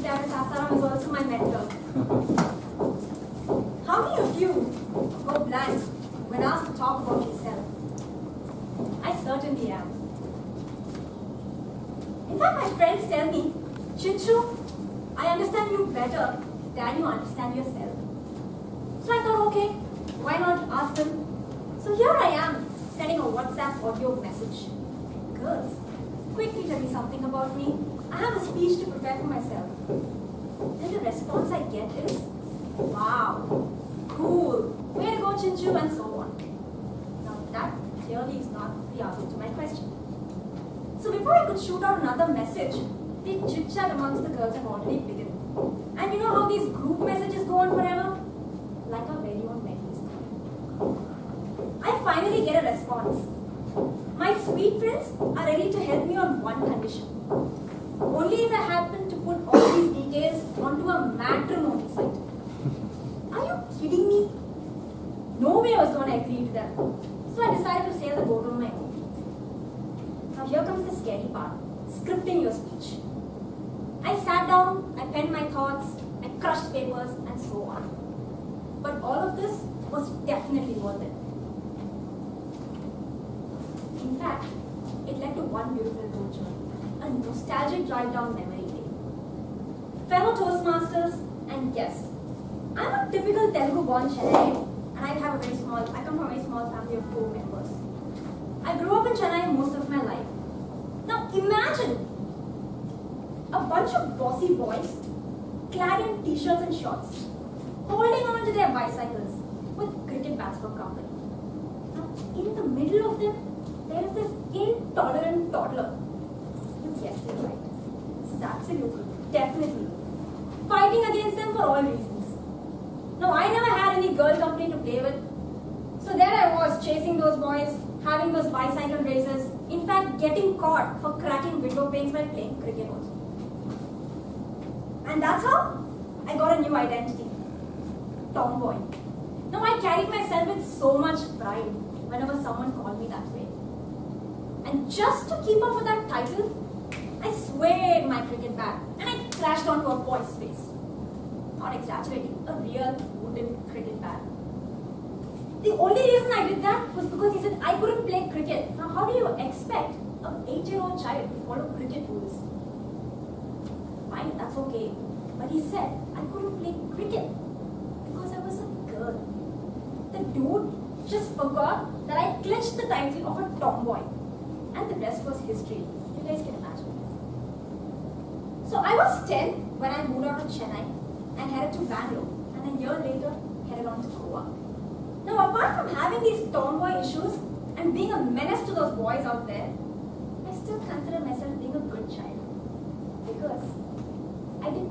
Sasaram is also my mentor. How many of you go blank when asked to talk about yourself? I certainly am. In fact, my friends tell me, Chinchu, I understand you better than you understand yourself. So I thought, okay, why not ask them? So here I am, sending a WhatsApp audio message. Girls, quickly tell me something about me. I have a speech to prepare for myself. And the response I get is, wow, cool, way to go Chinchu, and so on. Now that clearly is not the answer to my question. So before I could shoot out another message, the chit-chat amongst the girls have already begun. And you know how these group messages go on forever? Like our very own memories. I finally get a response. My sweet friends are ready to help me on one condition. Only if I happen to put all these details onto a matrimony site. Are you kidding me? No way I was going to agree to that. So I decided to sail the boat on my own. Now here comes the scary part, scripting your speech. I sat down, I penned my thoughts, I crushed papers, and so on. But all of this was definitely worth it. In fact, it led to one beautiful road journey, a nostalgic drive down memory lane. Fellow Toastmasters and guests, I'm a typical Telugu-born Chennai, and I come from a very small family of 4 members. I grew up in Chennai most of my life. Now imagine a bunch of bossy boys clad in t-shirts and shorts, holding on to their bicycles with cricket bats for company. Now in the middle of them, there is this intolerant toddler. You guessed it right. This is absolutely, definitely, fighting against them for all reasons. Now I never had any girl company to play with. So there I was chasing those boys, having those bicycle races, in fact getting caught for cracking window panes while playing cricket also. And that's how I got a new identity, tomboy. Now I carried myself with so much pride whenever someone called me that way. And just to keep up with that title, I swayed my cricket bat and I crashed onto a boy's face. Not exaggerating, a real wooden cricket bat. The only reason I did that was because he said I couldn't play cricket. Now how do you expect an 8-year-old child to follow cricket rules? Fine, that's okay. But he said I couldn't play cricket because I was a girl. The dude just forgot that I clinched the title of a tomboy. And the rest was history. You guys can imagine. So I was 10 when I moved out of Chennai and headed to Bangalore. And a year later, headed on to Goa. Now apart from having these tomboy issues and being a menace to those boys out there, I still consider myself being a good child. Because I did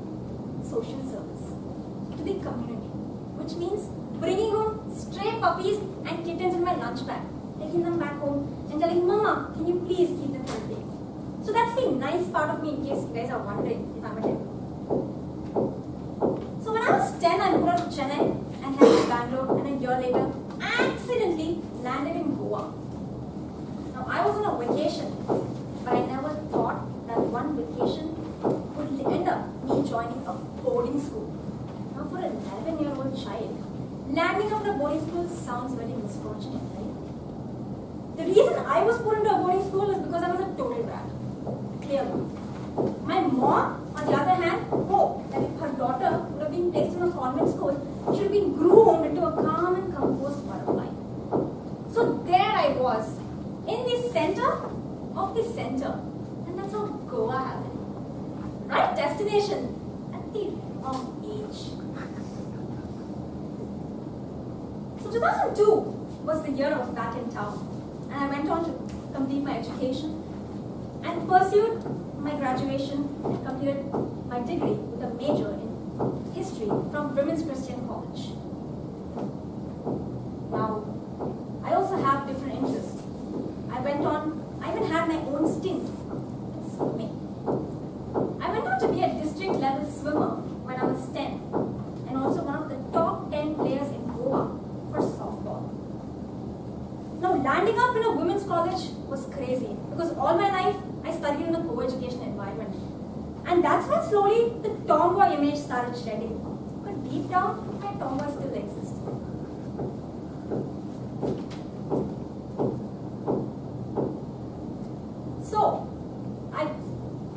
social service to the community. Which means bringing home stray puppies and kittens in my lunch bag, taking them back home and telling Mama, can you please keep them for a day? So that's the nice part of me in case you guys are wondering if I'm a devil. So when I was 10, I moved out to Chennai and headed to Bangalore, and a year later, accidentally landed in Goa. Now I was on a vacation, but I never thought that one vacation would end up me joining a boarding school. Now for an 11-year-old child, landing up in a boarding school sounds very misfortunate, right? The reason I was put into a boarding school is because I was a total brat. Clearly. My mom, on the other hand, hoped that if her daughter would have been placed in a convent school, she would be groomed into a calm and composed butterfly. So there I was, in the center of the center. And that's how Goa happened. Right destination at the wrong age. So 2002 was the year I was back in town. And I went on to complete my education and pursued my graduation and completed my degree with a major in history from Women's Christian College. Now, I also have different interests. I even had my own stint in swimming. I went on to be a district level swimmer when I was 10 and also one of the top 10 players in Goa for softball. Now landing up in a women's college was crazy because all my life I studied in a co-education environment. And that's when slowly the tomboy image started shedding. But deep down, my tomboy still exists. So,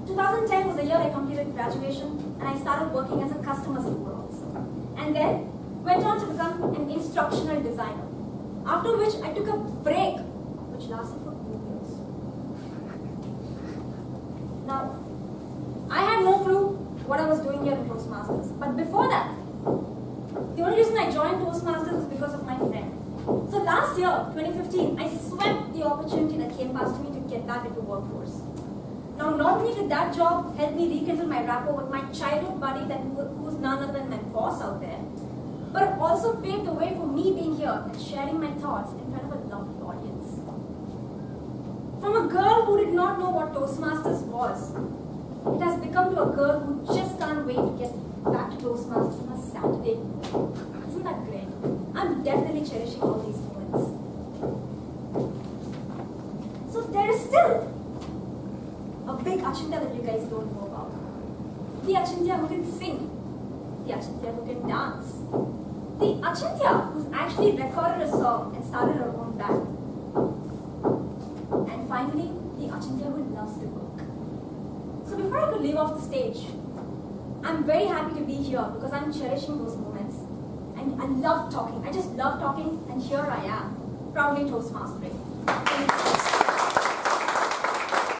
2010 was the year I completed graduation and I started working as a customer support officer. And then went on to become an instructional designer. After which I took a break, which lasted for 2 years. Now, I had no clue what I was doing here in Toastmasters. But before that, the only reason I joined Toastmasters was because of my friend. So last year, 2015, I swept the opportunity that came past me to get back into workforce. Now, not only did that job help me rekindle my rapport with my childhood buddy who's none other than my boss out there, but it also paved the way for me being here and sharing my thoughts in front of a lovely audience. From a girl who did not know what Toastmasters was, it has become to a girl who just can't wait to get back to Toastmasters on a Saturday. Isn't that great? I'm definitely cherishing all these moments. So there is still a big Achintya that you guys don't know about. The Achintya who can sing. The Achintya who can dance. The Achintya who's actually recorded a song and started her own band. And finally, the Achintya who loves to cook. So before I could leave off the stage, I'm very happy to be here because I'm cherishing those moments. And I love talking. I just love talking, and here I am, proudly Toastmastering.